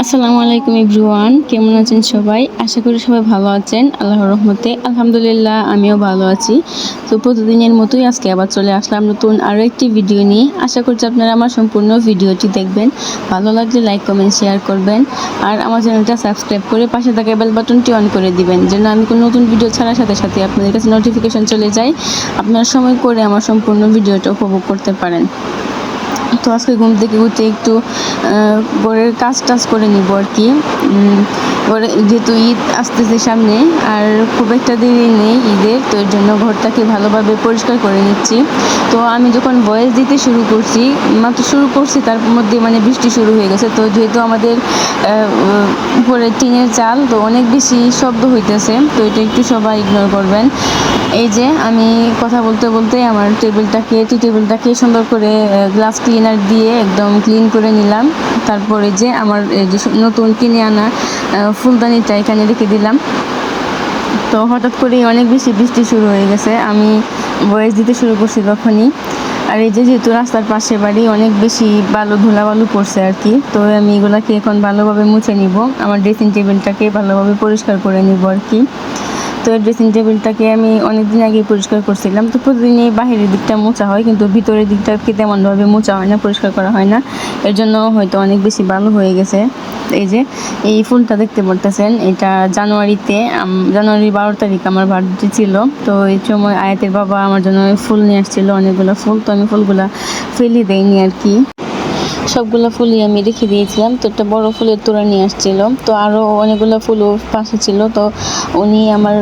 আসসালামু আলাইকুম এভরিওয়ান, কেমন আছেন সবাই? আশা করি সবাই ভালো আছেন। আল্লাহর রহমতে আলহামদুলিল্লাহ আমিও ভালো আছি। তো প্রতিদিনের মতোই আজকে আবার চলে আসলাম নতুন আরও একটি ভিডিও নিয়ে। আশা করছি আপনারা আমার সম্পূর্ণ ভিডিওটি দেখবেন। ভালো লাগলে লাইক কমেন্ট শেয়ার করবেন আর আমার চ্যানেলটা সাবস্ক্রাইব করে পাশে থাকা বেল বাটনটি অন করে দিবেন, যেন আমি কোনো নতুন ভিডিও ছাড়ার সাথে সাথে আপনাদের কাছে নোটিফিকেশন চলে যায়, আপনারা সময় করে আমার সম্পূর্ণ ভিডিওটা উপভোগ করতে পারেন। তো আজকে ঘুম থেকে উঠে একটু ঘরের কাজ টাজ করে নিব আর কি। ঘরে যেহেতু ঈদ আসতেছে সামনে, আর খুব একটা দেরি নেই ঈদের, তো এর জন্য ঘরটাকে ভালোভাবে পরিষ্কার করে নিচ্ছি। তো আমি যখন ভয়েস দিতে শুরু করছি, মাত্র শুরু করছি, তার মধ্যে বৃষ্টি শুরু হয়ে গেছে। তো যেহেতু আমাদের উপরে টিনের চাল, তো অনেক বেশি শব্দ হইতেছে, তো এটা একটু সবাই ইগনোর করবেন। এই যে আমি কথা বলতে বলতে আমার টেবিলটাকে সুন্দর করে গ্লাস ক্লিনার দিয়ে একদম ক্লিন করে নিলাম। তারপরে যে আমার যে নতুন কিনে আনা ফুলদানিটা এখানে রেখে দিলাম। তো হঠাৎ করেই অনেক বেশি বৃষ্টি শুরু হয়ে গেছে, আমি ভয়েস দিতে শুরু করছি তখনই। আর এই যে যেহেতু রাস্তার পাশে বাড়ি, অনেক বেশি ধুলাবালু পড়ছে আর কি। তো আমি এগুলাকে এখন ভালোভাবে মুছে নিব, আমার ড্রেসিং টেবিলটাকে ভালোভাবে পরিষ্কার করে নিব আর কি। তো ড্রেসিং টেবিলটাকে আমি অনেক দিন আগেই পরিষ্কার করছিলাম। তো প্রতিদিনই বাহিরের দিকটা মোছা হয়, কিন্তু ভিতরের দিকটাকে তেমনভাবে মোছা হয় না, পরিষ্কার করা হয় না। এর জন্য হয়তো অনেক বেশি ভালো হয়ে গেছে। এই যে এই ফুলটা দেখতে পারতেছেন, এটা জানুয়ারি 12 তারিখ আমার বার্থডে ছিল। তো এই সময় আয়াতের বাবা আমার জন্য ফুল নিয়ে আসছিল, অনেকগুলো ফুল। তো আমি ফুলগুলা ফেলে দেইনি আর কি, সবগুলো ফুলই আমি রেখে দিয়েছিলাম। তো একটা বড় ফুলের তোড়া নিয়ে আসছিল, তো আরও অনেকগুলো ফুলও পাশে ছিল। তো উনি আমার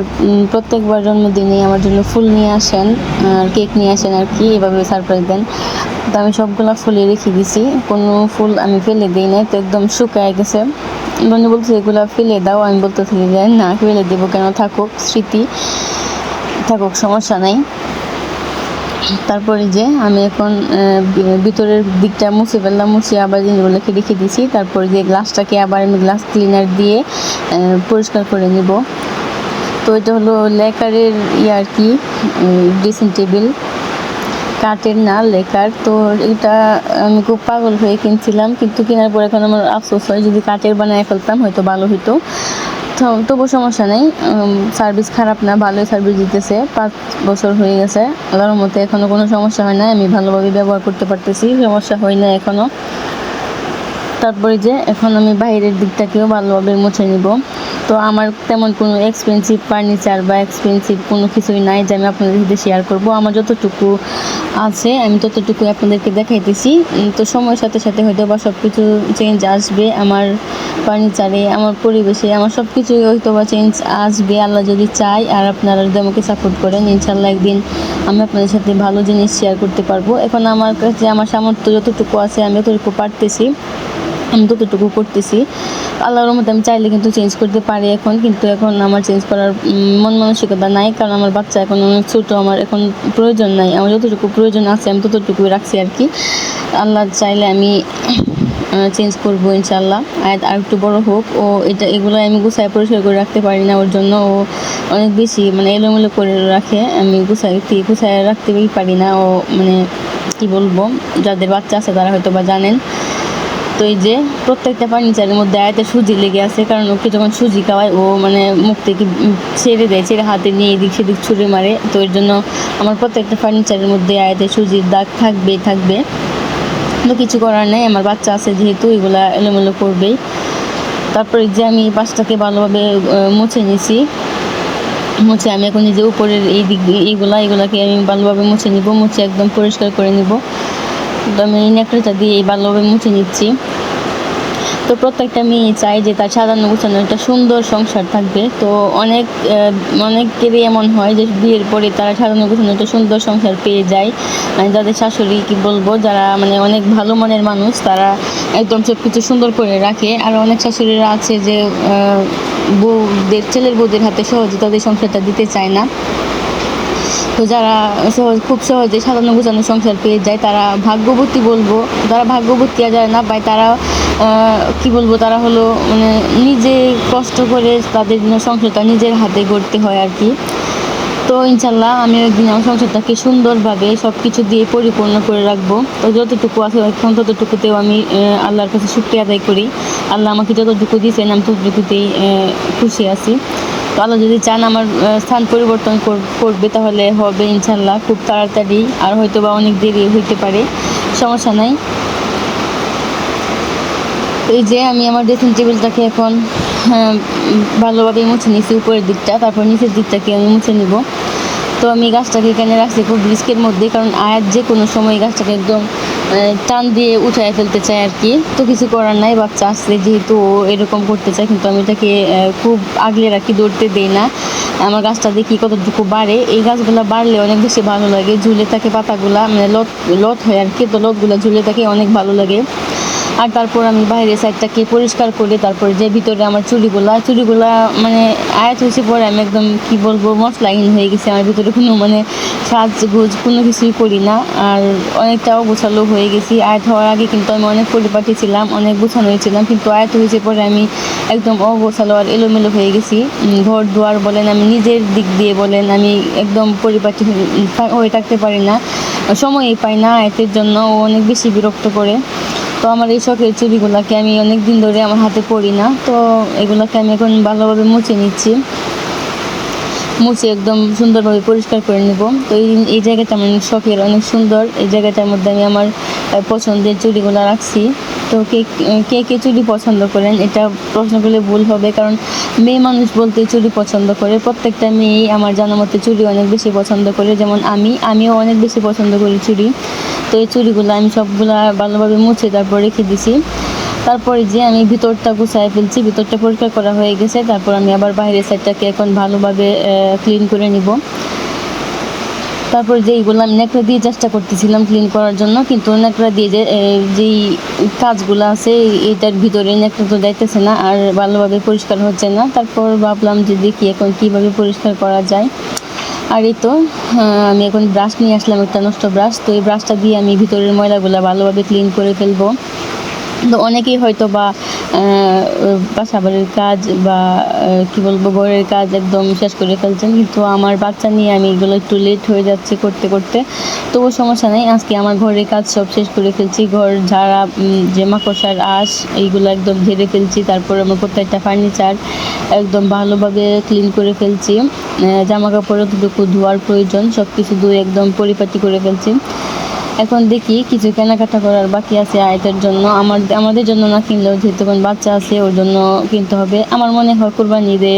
প্রত্যেকবার জন্মদিনে আমার জন্য ফুল নিয়ে আসেন আর কেক নিয়ে আসেন আর কি, এভাবে সারপ্রাইজ দেন। তো আমি সবগুলো ফুলই রেখে দিছি, কোনো ফুল আমি ফেলে দিই নাই। তো একদম শুকায় গেছে, উনি বলছে এগুলো ফেলে দাও, আমি বলতে থাকি যে না, ফেলে দেবো কেন, থাকুক, স্মৃতি থাকুক, সমস্যা নাই। তারপরে যে আমি এখন ভিতরের দিকটা মুছে ফেললাম, মুছে আবার জিনিসগুলোকে রেখে দিয়েছি। তারপরে যে গ্লাসটাকে আবার আমি গ্লাস ক্লিনার দিয়ে পরিষ্কার করে নিব। তো এটা হলো লেকারের আর কি, ড্রেসিং টেবিল, কাঠের না, লেকার। তো এটা আমি খুব পাগল হয়ে কিনছিলাম, কিন্তু কেনার পর এখন আমার আফসোস হয়, যদি কাঠের বানায় ফেলতাম হয়তো ভালো হতো। তবু সমস্যা নেই, সার্ভিস খারাপ না, ভালোই সার্ভিস দিতেছে। 5 বছর হয়ে গেছে, আল্লাহর মতে এখনও কোনো সমস্যা হয় না, আমি ভালোভাবে ব্যবহার করতে পারতেছি, সমস্যা হয় না এখনও। তারপরে যে এখন আমি বাইরের দিকটাকেও ভালোভাবে মুছে নিব। তো আমার তেমন কোনো এক্সপেন্সিভ ফার্নিচার বা এক্সপেন্সিভ কোনো কিছুই নাই যে আমি আপনাদের সাথে শেয়ার করব। আমার যতটুকু আছে আমি ততটুকু আপনাদেরকে দেখাইতেছি। তো সময়ের সাথে সাথে হয়তো বা সব কিছু চেঞ্জ আসবে, আমার ফার্নিচারে, আমার পরিবেশে, আমার সব কিছুই হয়তো বা চেঞ্জ আসবে, আল্লাহ যদি চায়। আর আপনারা যদি আমাকে সাপোর্ট করেন, ইনশাল্লাহ একদিন আমি আপনাদের সাথে ভালো জিনিস শেয়ার করতে পারবো। এখন আমার কাছে আমার সামর্থ্য যতটুকু আছে আমি যতটুকু পারতেছি আমি ততটুকু করতেছি। আল্লাহর রহমতে আমি চাইলে কিন্তু চেঞ্জ করতে পারি এখন, কিন্তু এখন আমার চেঞ্জ করার মন মানসিকতা নাই, কারণ আমার বাচ্চা এখন অনেক ছোটো, আমার এখন প্রয়োজন নাই। আমার যতটুকু প্রয়োজন আছে আমি ততটুকুই রাখছি আর কি। আল্লাহ চাইলে আমি চেঞ্জ করবো ইনশাল্লাহ। আর একটু বড় হোক, ও এগুলো আমি গুছায় পরিষ্কার করে রাখতে পারি না, ওর জন্য ও অনেক বেশি এলোমেলো করে রাখে, আমি গুছায় রাখতেই পারি না। ও কি বলবো, যাদের বাচ্চা আছে তারা হয়তো বা জানেন। তো এই যে প্রত্যেকটা ফার্নিচারের মধ্যে আয়াতের সুজি লেগে আছে, কারণ ওকে যখন সুজি খাওয়ায় ও মুখ থেকে ছেড়ে হাতে নিয়ে এদিক সেদিক ছুঁড়ে মারে। তো এর জন্য আমার প্রত্যেকটা ফার্নিচারের মধ্যে আয়াতের সুজির দাগ থাকবে। তো কিছু করার নেই, আমার বাচ্চা আছে যেহেতু, এগুলা এলোমেলো করবেই। তারপরে যে আমি পাশটাকে ভালোভাবে মুছে নিছি, মুছে আমি এখন যে উপরের এই দিক এগুলাকে আমি ভালোভাবে মুছে নিব, মুছে একদম পরিষ্কার করে নিব। তো আমি এই ন্যাকড়াটা দিয়ে ভালোভাবে মুছে নিচ্ছি। তো প্রত্যেকটা মেয়ে চাই যে তার সাজানো গোছানো একটা সুন্দর সংসার থাকবে। তো অনেকেরই এমন হয় যে বিয়ের পরে তারা সাজানো গোছানো একটা সুন্দর সংসার পেয়ে যায়, যাদের শাশুড়ি কি বলবো, যারা অনেক ভালো মনের মানুষ, তারা একদম সব কিছু সুন্দর করে রাখে। আর অনেক শাশুড়িরা আছে যে ছেলের বউদের হাতে সহজে তাদের সংসারটা দিতে চায় না। তো যারা খুব সহজে সাজানো গোছানো সংসার পেয়ে যায়, তারা ভাগ্যবতী বলবো। যারা ভাগ্যবতী আর যারা না পায়, তারা কি বলবো, তারা হলো নিজে কষ্ট করে তাদের সংসারটা নিজের হাতে গড়তে হয় আর কি। তো ইনশাল্লাহ আমি একদিন আমার সংসারটাকে সুন্দরভাবে সব কিছু দিয়ে পরিপূর্ণ করে রাখবো। তো যতটুকু আছে এখন ততটুকুতেও আমি আল্লাহর কাছে শুকরিয়া আদায় করি। আল্লাহ আমাকে যতটুকু দিয়েছেন আমি ততটুকুতেই খুশি আছি। তো আল্লাহ যদি চান আমার স্থান পরিবর্তন করবে তাহলে হবে ইনশাল্লাহ খুব তাড়াতাড়ি, আর হয়তো বা অনেক দেরি হইতে পারে, সমস্যা নাই। এই যে আমি আমার ড্রেসিং টেবিলটাকে এখন ভালোভাবে মুছে নিয়েছি উপরের দিকটা, তারপর নিচের দিকটাকে আমি মুছে নিব। তো আমি গাছটাকে এখানে রাখছি খুব রিস্কের মধ্যে, কারণ আয়াত যে কোনো সময় গাছটাকে একদম টান দিয়ে উঠায় ফেলতে চায় আর কি। তো কিছু করার নাই, বাচ্চা আসছে যেহেতু ও এরকম করতে চায়, কিন্তু আমি এটাকে খুব আগলে রাখি, দৌড়তে দেই না। আমার গাছটা দেখি কতটুকু বাড়ে, এই গাছগুলো বাড়লে অনেক বেশি ভালো লাগে, ঝুলে থাকে পাতাগুলা, মানে লত হয় আর কি, তো লতগুলো ঝুলে থাকে, অনেক ভালো লাগে। আর তারপর আমি বাইরের সাইডটাকে পরিষ্কার করে তারপর যে ভিতরে আমার চুড়িগুলা মানে আয়াত হয়েছে পরে আমি একদম কি বলবো মশলাহীন হয়ে গেছি। আমার ভিতরে কোনো মানে সাজগোজ কোনো কিছুই করি না, আর অনেকটা অগোছালো হয়ে গেছি। আয়াত হওয়ার আগে কিন্তু আমি অনেক পরিপাটি ছিলাম, অনেক গোছানো হয়েছিলাম, কিন্তু আয়াত হয়েছে পরে আমি একদম অগোছালো আর এলোমেলো হয়ে গেছি। ঘর দুয়ার বলেন, আমি নিজের দিক দিয়ে বলেন, আমি একদম পরিপাটি হয়ে থাকতে পারি না, সময়ই পাই না। আয়াতের জন্য ও অনেক বেশি বিরক্ত করে। তো আমার এই শখের চুড়িগুলোকে আমি অনেক দিন ধরে আমার হাতে পরি না, তো এগুলোকে আমি এখন ভালোভাবে মুছে নিচ্ছি, মুছে একদম সুন্দরভাবে পরিষ্কার করে নেব। তো এই জায়গাটা আমার শখের, অনেক সুন্দর। এই জায়গাটার মধ্যে আমি আমার পছন্দের চুড়িগুলো রাখছি। তো কে কে চুড়ি পছন্দ করেন এটা প্রশ্ন করলে ভুল হবে, কারণ মেয়ে মানুষ বলতে চুড়ি পছন্দ করে, প্রত্যেকটা মেয়েই আমার জানা মতে চুড়ি অনেক বেশি পছন্দ করে, যেমন আমিও অনেক বেশি পছন্দ করি চুড়ি। তো এই চুড়িগুলো আমি সবগুলা ভালোভাবে মুছে তারপর রেখে দিছি। তারপরে যে আমি ভিতরটা গুছাই ফেলছি, ভিতরটা পরিষ্কার করা হয়ে গেছে, তারপর আমি আবার বাইরের সাইডটাকে এখন ভালোভাবে ক্লিন করে নিব। তারপর যেইগুলো আমি ন্যাকড়া দিয়ে চেষ্টা করতেছিলাম ক্লিন করার জন্য, কিন্তু ন্যাকড়া দিয়ে যেই কাজগুলো আছে এইটার ভিতরে ন্যাকড়া তো যাইতেছে না, আর ভালোভাবে পরিষ্কার হচ্ছে না। তারপর ভাবলাম যে দেখি এখন কীভাবে পরিষ্কার করা যায়। আর এই তো আমি এখন ব্রাশ নিয়ে আসলাম, একটা নষ্ট ব্রাশ। তো এই ব্রাশটা দিয়ে আমি ভিতরের ময়লাগুলো ভালোভাবে ক্লিন করে ফেলবো। তো অনেকেই হয়তো বা বাসা বাড়ির কাজ বা কী বলবো ঘরের কাজ একদম শেষ করে ফেলছেন, কিন্তু আমার বাচ্চা নিয়ে আমি এগুলো একটু লেট হয়ে যাচ্ছে করতে করতে। তবু সমস্যা নেই, আজকে আমার ঘরের কাজ সব শেষ করে ফেলছি, ঘর ঝাড়া, যে মাকড়সার আঁশ এইগুলো একদম ঝেড়ে ফেলছি। তারপর আমার প্রত্যেকটা ফার্নিচার একদম ভালোভাবে ক্লিন করে ফেলছি, জামা কাপড় যতটুকু ধোয়ার প্রয়োজন সব কিছু ধুয়ে একদম পরিপাটি করে ফেলছি। এখন দেখি কিছু কেনাকাটা করার বাকি আছে আয়াতের জন্য, আমাদের জন্য না কিনলেও যেহেতু এখন বাচ্চা আছে ওর জন্য কিনতে হবে। আমার মনে হয় কুরবানি ঈদে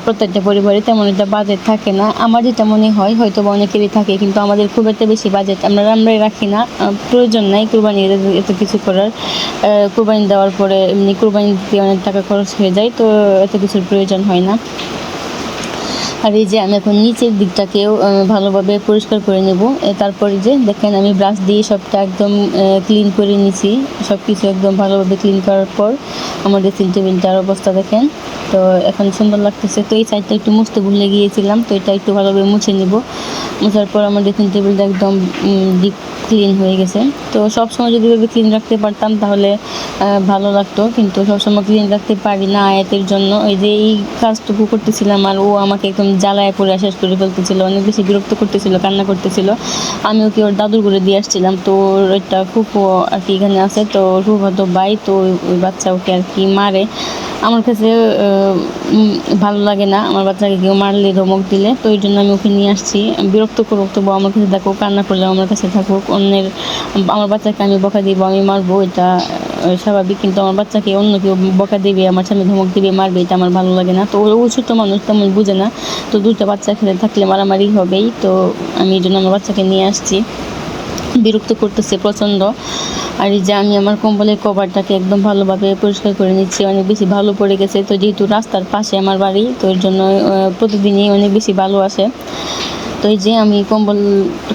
প্রত্যেকটা পরিবারে তেমন একটা বাজেট থাকে না, আমার যেটা মনে হয়, হয়তো বা অনেকেরই থাকে, কিন্তু আমাদের খুব একটা বেশি বাজেট আমরাই রাখি না। প্রয়োজন নাই কুরবানি ঈদে এত কিছু করার, কুরবানি দেওয়ার পরে এমনি কুরবানি দিতে অনেক টাকা খরচ হয়ে যায়, তো এত কিছুর প্রয়োজন হয় না। আর এই যে আমি এখন নিচের দিকটাকেও ভালোভাবে পরিষ্কার করে নেব। তারপরে যে দেখেন আমি ব্রাশ দিয়ে সবটা একদম ক্লিন করে নিছি, সব কিছু একদম ভালোভাবে ক্লিন করার পর আমার ড্রেসিং টেবিলটার অবস্থা দেখেন। তো এখন সুন্দর লাগতেছে। তো এই সাইডটা একটু মুছতে ভুলে গিয়েছিলাম, তো এটা একটু ভালোভাবে মুছে নেব। মোছার পর আমার ড্রেসিং টেবিলটা একদম ডিপ ক্লিন হয়ে গেছে। তো সবসময় যদি এভাবে ক্লিন রাখতে পারতাম তাহলে ভালো লাগতো, কিন্তু সবসময় ক্লিন রাখতে পারি না আয়াতের জন্য। ওই যে এই কাজটুকু করতেছিলাম আর ও আমাকে একদম জ্বালায় পড়ে শেষ করে ফেলতেছিল, অনেক বেশি বিরক্ত করতেছিল, কান্না করতেছিল। আমি ওকে ওর দাদুর ঘরে দিয়ে আসছিলাম, তো ওর একটা ফুফু আর কি এখানে আছে, তো ওর ফুফাতো ভাই, তো ওই বাচ্চা ওকে আর কি মারে। আমার কাছে ভালো লাগে না আমার বাচ্চাকে কেউ মারলে ধমক দিলে, তো এই জন্য আমি ওকে নিয়ে আসছি। বিরক্ত করুক তবু আমার কাছে থাকুক, কান্না করলে আমার কাছে থাকুক। আমার বাচ্চাকে আমি বকা দিব, আমি মারবো, এটা স্বাভাবিক, কিন্তু আমার বাচ্চাকে অন্য কেউ বকা দেবে, আমার সামনে ধমক দিবে, মারবে, এটা আমার ভালো লাগে না। তো ও ছোটো মানুষ, তেমন বুঝে না, তো দুটো বাচ্চা খেলে থাকলে মারামারি হবেই। তো আমি এই জন্য আমার বাচ্চাকে নিয়ে আসছি, বিরক্ত করতেছে প্রচণ্ড। আর এই যে আমি আমার কম্বলের কভারটাকে একদম ভালোভাবে পরিষ্কার করে নিচ্ছি, অনেক বেশি ভালো পড়ে গেছে। তো যেহেতু রাস্তার পাশে আমার বাড়ি, তো এর জন্য প্রতিদিনই অনেক বেশি ভালো আসে। তো এই যে আমি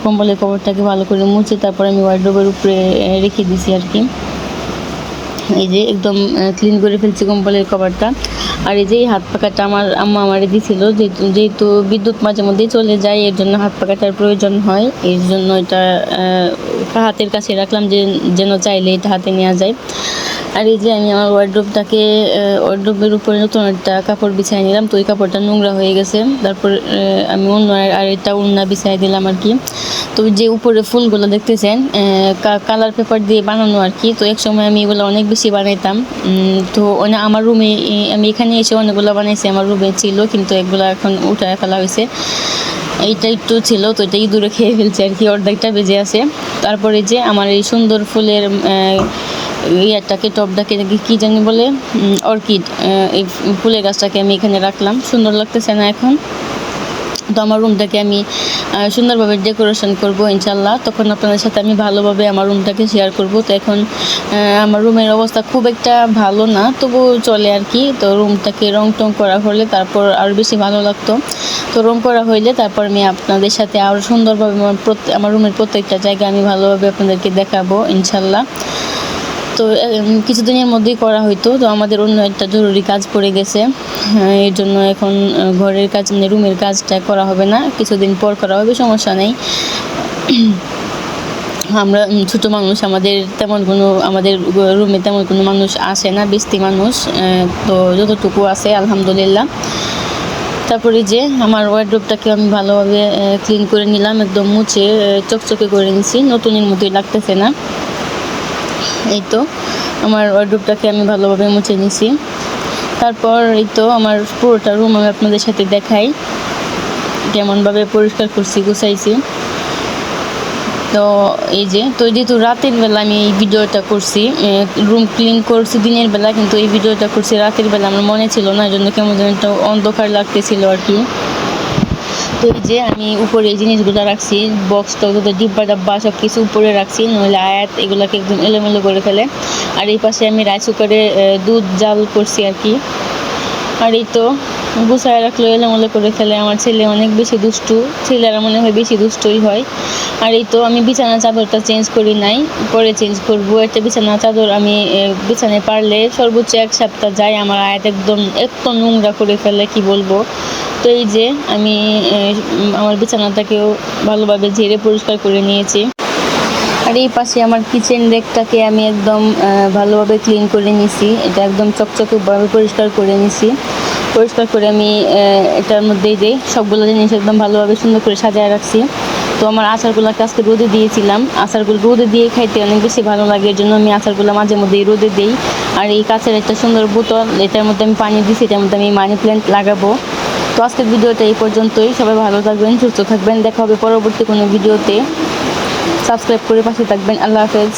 কম্বলের কভারটাকে ভালো করে মুছে তারপর আমি ওয়ার্ড্রোবের উপরে রেখে দিছি আর কি। এই যে একদম ক্লিন করে ফেলছি কম্বলের কভারটা। আর এই যে হাত পাখাটা আমার আম্মা আমারে দিছিল, যেহেতু বিদ্যুৎ মাঝে মধ্যেই চলে যায়, এর জন্য হাত পাখাটার প্রয়োজন হয়, এর জন্য এটা হাতের কাছে রাখলাম, যেন চাইলে এটা হাতে নেওয়া যায়। আর এই যে আমি আমার ওয়ার্ড্রোবের উপরে নতুন একটা কাপড় বিছাই নিলাম, তো ওই কাপড়টা নোংরা হয়ে গেছে। তারপর আমি অন্য আরেকটা ওড়না বিছাই দিলাম আর কি। তো যে উপরে ফুলগুলো দেখতেছেন কালার পেপার দিয়ে বানানো আর কি। তো এক সময় আমি এগুলো অনেক বেশি বানাইতাম। তো আমার রুমে আমি এখানে এসে অনেকগুলো বানাইছি, আমার রুমে ছিল, কিন্তু এগুলো এখন উঠায় ফেলা হয়েছে। এইটা একটু ছিল, তো এটা ইঁদুরে খেয়ে ফেলছে আর কি, অর্ধেকটা বেজে আছে। তারপরে যে আমার এই সুন্দর ফুলের টবটাকে কি জানি বলে, অর্কিড, এই ফুলের গাছটাকে আমি এখানে রাখলাম। সুন্দর লাগতেছে না এখন? তো আমার রুমটাকে আমি সুন্দরভাবে ডেকোরেশন করব ইনশাল্লাহ, তখন আপনাদের সাথে আমি ভালোভাবে আমার রুমটাকে শেয়ার করব। তো এখন আমার রুমের অবস্থা খুব একটা ভালো না, তবু চলে আর কি। তো রুমটাকে রং টং করা হলে তারপর আরও বেশি ভালো লাগতো। তো রং করা হইলে তারপর আমি আপনাদের সাথে আরও সুন্দরভাবে আমার রুমের প্রত্যেকটা জায়গা আমি ভালোভাবে আপনাদেরকে দেখাবো ইনশাল্লাহ। তো কিছুদিনের মধ্যেই করা হইতো, তো আমাদের অন্য একটা জরুরি কাজ পড়ে গেছে, এর জন্য এখন ঘরের কাজ মানে রুমের কাজটা করা হবে না, কিছুদিন পর করা হবে, সমস্যা নেই। আমরা ছোট মানুষ, আমাদের রুমে তেমন কোনো মানুষ আসে না, 20টি মানুষ, তো যতটুকু আছে আলহামদুলিল্লাহ। তারপরে যে আমার ওয়ার্ড্রোবটাকে আমি ভালোভাবে ক্লিন করে নিলাম, একদম মুছে চকচকে করে নিছি, নতুনের মতোই লাগতেছে না। এই তো আমার ওয়ার্ড্রোবটাকে আমি ভালোভাবে মুছে নিছি। তারপর এই তো আমার পুরোটা রুম আমি আপনাদের সাথে দেখাই কেমনভাবে পরিষ্কার করছি, গুছাইছি। তো এই যে যেহেতু রাতের বেলা আমি এই ভিডিওটা করছি, রুম ক্লিন করছি দিনের বেলা, কিন্তু এই ভিডিওটা করছি রাতের বেলা, আমার মনে ছিল না, এই জন্য কেমন যেন একটা অন্ধকার লাগতেছিল আর কি। তো এই যে আমি উপরে এই জিনিসগুলো রাখছি, বক্সটা, ডিব্বা ডাব্বা সব কিছু উপরে রাখছি, নইলে আয়াত এগুলোকে একদম এলোমেলো করে ফেলে। আর এই পাশে আমি রাইস কুকারে দুধ জাল করছি আর কি। আর এই তো গুছায় রাখলো, এলোমেলো করে ফেলে। আমার ছেলে অনেক বেশি দুষ্টু, ছেলেরা মনে হয় বেশি দুষ্টই হয়। আর এই তো আমি বিছানা চাদরটা চেঞ্জ করি নাই, পরে চেঞ্জ করব। একটা বিছানা চাদর আমি বিছানায় পারলে সর্বোচ্চ 1 সপ্তাহ যায়, আমার আয়াত একদম এত নোংরা করে ফেলে কি বলবো। তো এই যে আমি আমার বিছানাটাকেও ভালোভাবে ঝেড়ে পরিষ্কার করে নিয়েছি। আর এই পাশে আমার কিচেন রেকটাকে আমি একদম ভালোভাবে ক্লিন করে নিছি, এটা একদম চকচকেভাবে পরিষ্কার করে নিছি। পরিষ্কার করে আমি এটার মধ্যেই যে সবগুলো জিনিস একদম ভালোভাবে সুন্দর করে সাজায় রাখছি। তো আমার আচারগুলোকে আজকে রোদে দিয়েছিলাম, আচারগুলো রোদে দিয়ে খাইতে অনেক বেশি ভালো লাগে, এর জন্য আমি আচারগুলো মাঝে মধ্যেই রোদে দিই। আর এই কাছের একটা সুন্দর বোতল, এটার মধ্যে আমি পানি দিছি, এটার মধ্যে আমি মানি প্ল্যান্ট লাগাবো। তো আজকের ভিডিওটা এই পর্যন্তই, সবাই ভালো থাকবেন, সুস্থ থাকবেন, দেখা হবে পরবর্তী কোনো ভিডিওতে। সাবস্ক্রাইব করে পাশে থাকবেন। আল্লাহ হাফেজ।